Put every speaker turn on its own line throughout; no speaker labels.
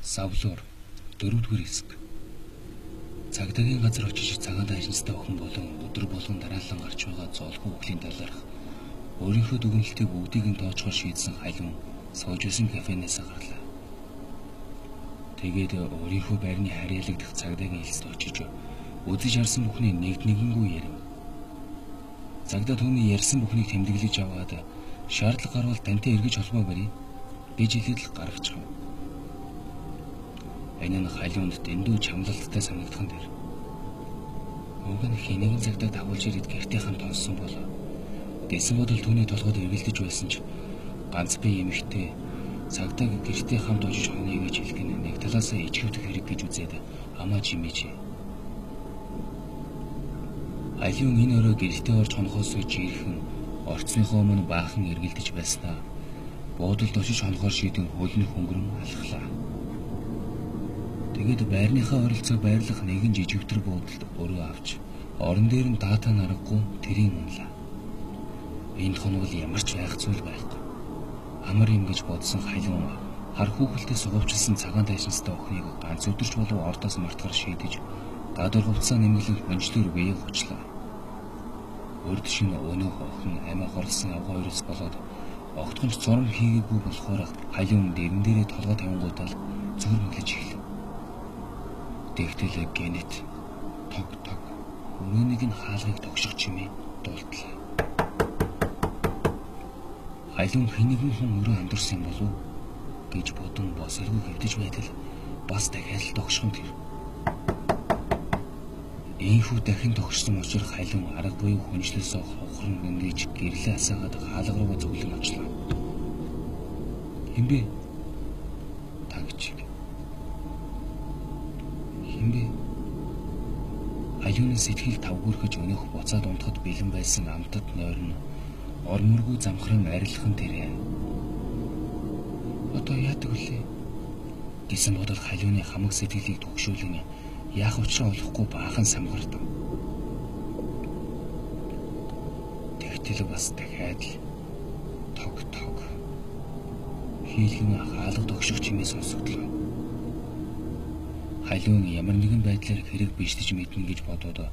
Савлуур 4-р хэсэг. Цагдаагийн газар очиж цагаан дайсантай охин болон өдөр болгон дараалан гарч байгаа зоолгүй хөхлийн талаарх өөрийнхөө дүгнэлтийг бүгдийг нь тоочхоор шийдсэн Халиун сууж байсан кафенээс гарлаа. Тэгээд өөрийнхөө байрны харьяалагдах цагдаагийн хэлцэд очиж үзэж харсан бүхний нэгднэггүй ярив. Цагдаа түүний ярьсан бүхнийг тэмдэглэж аваад шаардлага гарвал тантай эргэж холбоо барья гэж хэлээд гаргачихв. Энэ нь Халиунд дэндүү чамлалттай санагдсан дэр. Уг нь хинэгэн цагтаа дагуулж ирээд гэртээ хамт онсон болоо. Дэсэн бодол түүний толгойд эргэлдэж байсан ч ганц бие эмэгтэй цагдааг гэртээ хамт очиж хонё гэж хэлгэн нэг талаасаа ичгүүтэх хэрэг гэж үзээд амаа чимээжээ. Халиун энэ өрөө гэртээ орж хонохоос жирхэн орцныхоо өмнө баахан эргэлдэж байснаа буудалд очиж хонохоор шийдэн хөлнөх хөнгөрөн алхлаа. Тэгээд байрныхаа оролцоо байрлах нэгэн жижигтэр буудалд өрөө авч орон дээр нь даатаа наргагүй тэрийн унлаа. Энд хонвол ямар ч байх зүйл байхгүй. Амар юм гэж бодсон Халиун хар хүүхэлтэй сугавчилсан цагаан дайсантай охиныг ганц өдөрч болов ордоос мартахаар шийдэж гадуур хувцас нэмгэлэн хөнжлөөр үеэ хучлаа. Өрд шин өнөөх охин амиа хорлсон авгаа өрөөс болоод огтхонч зурм хийгээгүй болохоор Халиун дэрэн дээрээ толгой тавингуудаа зүр мэглэж эхлэв. Тэгтэл генет тог өрөөнийг нь хаалгыг тогших чимээ дуулдлаа. Халиун хинэгэн хүн өрөө амдурсан болов гэж бодон бос эргүү хэвдэж байтал бас дахиад тогшхон тэр. Ийхүү дахин тогшсон учраас Халиун арга буюу хүнжлэлсөө хохрон гингэж гэрлээ асаагаад хаалга руугаа зөвлөн очлоо. Хэмбэ? Тагч. Хэмбэ? Халиуны сэтгэл тавгүрхэж өнөөх буцаад унтахад бэлэн байсан амтад нойрно ормөргүй замхран арилхан тэрэ. Одоо яадаг вүлээ? Гэсэн бодол Халиуны хамаг сэтгэлийг төгшүүлэн яах учраа олохгүй баахан самгардав. Тэгтэл бас дахиад тог хийлгэн хаалга тогших чимээ сонсогдлоо. Халиун ямар нэгэн байдлаар хэрэг биштэж мэднэ гэж бодоод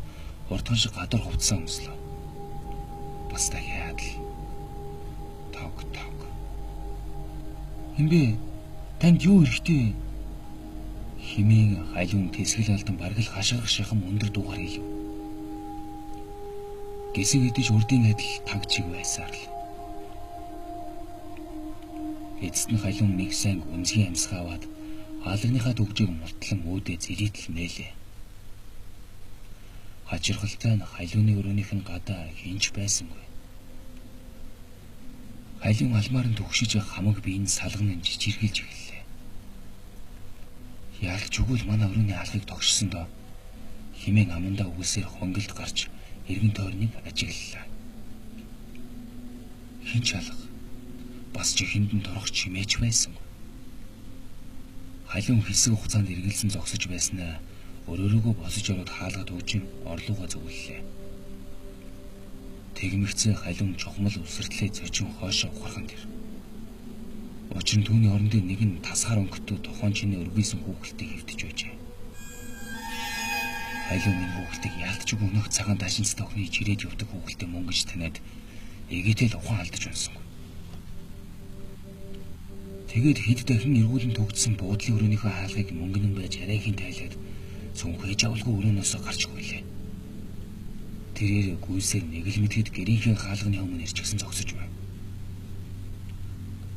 хурдхан шиг гадар хувцсан өмслөө. Бас дахиад тог. Хэмбэ? Танд юу хэрэгтэй? Химийн Халиун тэсгэл алдан бараг л хашгирах шахам өндөр дуугаар хэлв. Гэсэг идэж урдын адил таг чиг байсаар л. Эцэст нь Халиун нэг сайн үнзгийн амьсгаа аваад хаалганыхаа төгжийг мултлан үүдээ зэлийтэл нээлээ. Хачирхалтай нь Халиуны өрөөнийх нь гадаа хинч байсангүй. Халиун алмаар нь төгшиж хамаг биеийн салган жижиргэлж эхэллээ. Яалч өгвөл манай өрөөний хаалгыг тогшсон доо. Химэн амандаа үгсээр хонголд гарч эргэн тойрныг ажиглалаа. Хинч алга. Бас чихэнд нь торох чимээч байсан. Халиун хэсэг хугацаанд эргэлзэн зогсож байснаа өрөөрөөгөө босож ороод хаалгаад өгжин орлууга зөвлөлээ. Тэгмэгцээ Халиун чухмал үсэртлээ зочин хоошоо ухархан тэр. Учир нь түүний орон дээр нэгэн тасгаар өнгөтэй тохон чиний өргөйсөн хүүхэлтэй хэвтэж байжээ. Халиун энэ хүүхэлтийг яалтч өгнөх цагаан дашинцтай охины чирээд явдаг хүүхэлтэй мөн гэж таниад эгээтэл ухаан алдаж унсан. Тэгээд хэд дахин эргүүлэн төгссөн буудлын өрөөнийхөө хаалгыг мөнгөнөн байж арайхийн тайлаад сүнхэж авалгүй өрөөнөөсөө гарч хүлээ. Тэрээр гүйсээр нэг л мэдэд гэрийнхээ хаалганы өмнө ирчихсэн зогсож байв.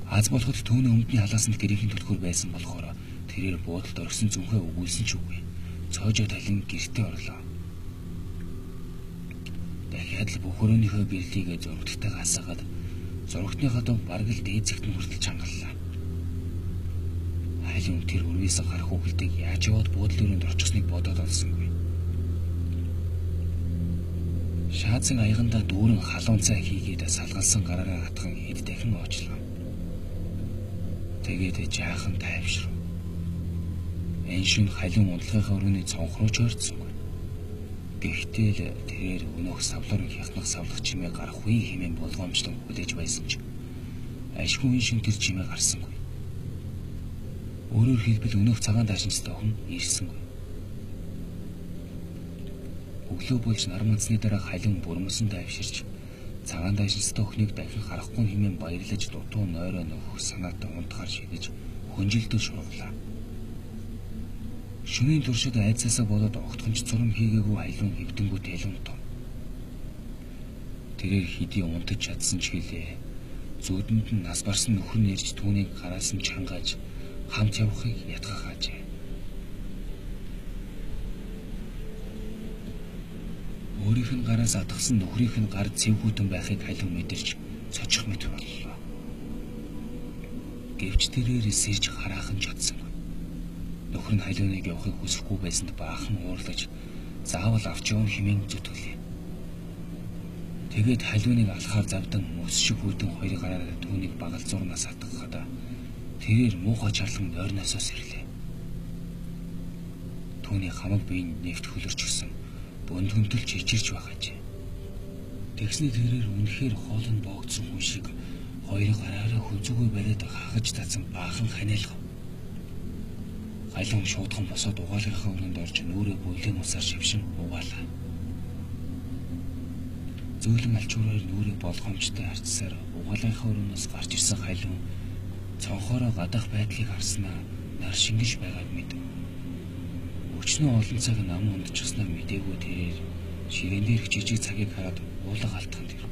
Аз болоход түүний өмдний халаасанд гэрийн төлхөр байсан болохоор тэрээр буудалд орсон зүнхээ өгүүлсэн ч үгүй. Цоожоо талин гэртээ орлоо. Дахиад л бүх өрөөнийхөө бирлийг зургтайгаа асаагаад зургтныхаа дов бараг л дээд зэгт нь хүртэл чангаллаа. Халиун тэр өрөөс гарах хүүхэлтэйг яаж яваад буудлын өрөөнд орчихсныг бодоод олсонгүй. Шаазан аягандаа дүүрэн халуун цай хийгээд салгалсан гараараа хатхан хэд дахин оочлоо. Тэгээд жаахан тайвшрав. Энэ шин Халиун унтлагынхаа өрөөний цонх руу ч ойрцсонгүй. Гэхдээ л тэрээр өнөөх савлуурын хятнах савлах чимээ гарах үе хэмээн болгоомжлон хүлээж байсан ч ашгүй шин тэр чимээ гарсангүй. Өөрөөр хэлбэл өнөөх цагаан даашинчтай охин ирсэнгүй. Өглөө болж нар мандсны дараа халин бурмасан тайвширч цагаан даашинчтай охиныг дахин харахгүй хэмээн баярлаж дутуу нойроо нөхөх санаатай унтахаар шидэж хүнжилтөөр шурглаа. Шөнийн туршид айцаасаа болоод огтхонч цурам хийгээгүй халин хэвдэнгүү тэлэн том. Тэрээр хэдий унтаж чадсан ч гэлээ. Зүүдэнд нь нас барсан нөхөр нь ирж түүнийг гараас нь чангааж хамт явахыг ятгах хаажээ. Өөрийнх нь гараас атгсан нөхрийнх нь гар цэвгүүтэн байхыг халин мэдэрч цочих мэт боллоо. Гэвч тэрээр сэрж хараахан чадсан. Нөхөр нь халиуныг явахыг хүсэхгүй байсанд баахан уурлаж заавал авч явна хэмээн зүтгэлээ. Тэгээд халиуныг алхаар завдан мөс шиг хүйдэн хоёрын гараараа түүнийг багалзуурнаас атгахад тэрээр муухай чарлан нойрноосоо сэрлээ. Түүний хамаг биеийн нэвт хөлөрч гисэн бүнд хөнтөлж ичирч байгаажээ. Тэгсний тэрээр үнэхээр хоолн боогдсон хүн шиг хоёрын гараараа хүзүүгээ бариад хагаж татсан баахан ханиалгав. Халиун шуудхан босоод угаалгынхаа өрөөнд орж нүрээ бүлийн усаар шившин угаалаа. Зөөлөн алчуураар нүрээ болгоомжтой харцсаар угаалгынхаа өрөөнөөс гарч ирсэн халиун цонхоороо гадах байдлыг харснаа нар шингэж байгааг мэдэв. Өчнөө олон цаг нам ундчихснаа мэдээгүй тэрээр ширээн дээрх жижиг цагийг хараад уулга алтхан тэр.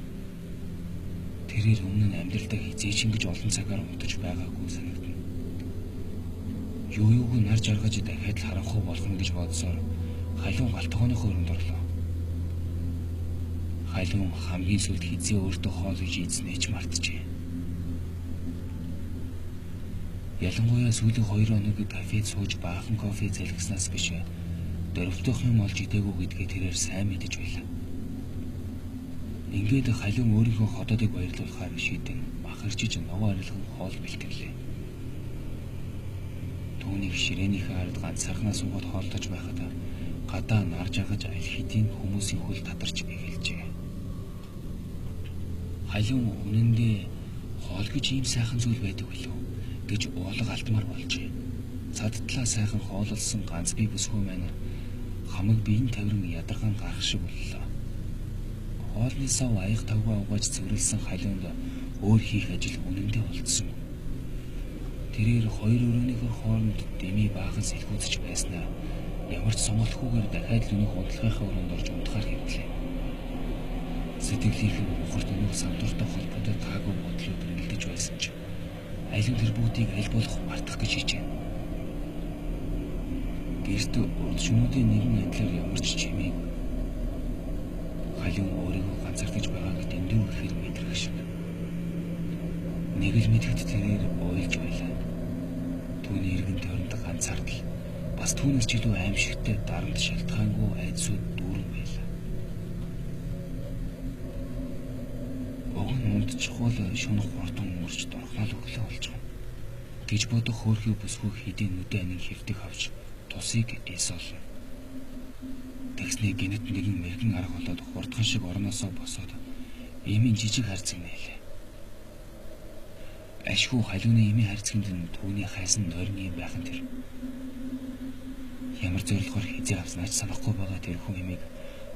Тэрээр өмнө нь амьдралдаа хизээч ингэж олон цагаар унтаж байгаагүй санагдана. Юу юуг нар жаргаж дахиад л харахгүй болно гэж бодсоор халиун галтгооныхоо өрөөнд орлоо. Халиун хамгийн сүүлд хизээ өөртөө хоол гэж ийдснээ ч мартжээ. Ялангуяа сүүлийн 2 хоног кафед сууж баахан кофе зэлгэснээс биш дөрөвдөх юм олж идээгүй гэдгээ тэрээр сайн мэдэж байлаа. Ингээд халиун өөрийнхөө ходоодыг баярлуулахаар шийдэн махарчиж ногоо арилган хоол бэлтгэлээ. Түүнийг ширээнийхээ ард ганцаархнаа суугаад хоолтож байхад гадаа нар жаргаж аль хэдийн хүмүүсийн хөл татарч эхэлжээ. Халиун үнэндээ хоол гэж ийм сайхан зүйл байдаг билүү гэж уулга алтмаар болжээ. Цадтлаа сайхан хооллсон ганц бие бүсгүй маань хамаг биеийн тавиран ядаргаан гарах шиг боллоо. Хоолны сав аяг тавгаа угааж цэвэрлсэн халиунд өөр хийх ажил үнэндээ болцсон. Тэрээр хоёр өрөөнийхөө хооронд дэмий баахан сэлгүүцэж байснаа ямар ч сонголтгүйгээр дахиад л өнөх унтлагынхаа өрөөнд орж унтахаар хэвлээ. Сэтгэлийнх нь ухарт өнөх самдууртай холбоотой таагүй бодлоо бэргэлдэж байсан ч аль нь тэр бүгдийг аль болох мартах гэж хичэв. Гэрт урд шөнүүдийн нэгэн адилаар ямар ч чимээгүй. Халиун өөрийгөө ганцаардаж байгааг дэндүү ихээр мэдрэх шиг. Нэг л мэдхэд тэрээр уйлж байлаа. Түүний эргэн тойронд ганцаардал бас түүнээс ч илүү аимшигтай дарамт шалтгаангүй айдсууд дүүрэн байлаа. Уг нь унтчихвол шунах хурдан мөрч дорхнол өглөө болж байгаа гэж бодох хөөрхий бүсгүй хэдийн нүдэ анин хэвдэх авч тусыг эсолно. Тэгснээ гинэт нэгэн мэрэгэн арга болоод хурдхан шиг орноосоо босоод эмийн жижиг харцаг нээлээ. Ашгүй халиуны эмийн харцагт нь түүний хайсан нойрны юм байх нь тэр. Ямар зорилгоор хизээ авснаач санахгүй байгаа тэр хүн эмийг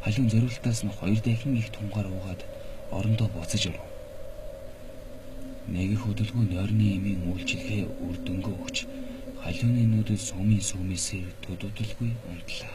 халиун зориултаас нь 2 дахин их тунгаар уугаад орондоо буцаж оров. Нэг их хөдөлгөөн нойрны эмийн үйлчилгээ үр дүнгээ өгч халиуны нүдэд сумын сүмээсээр төдөлгүй унтлаа.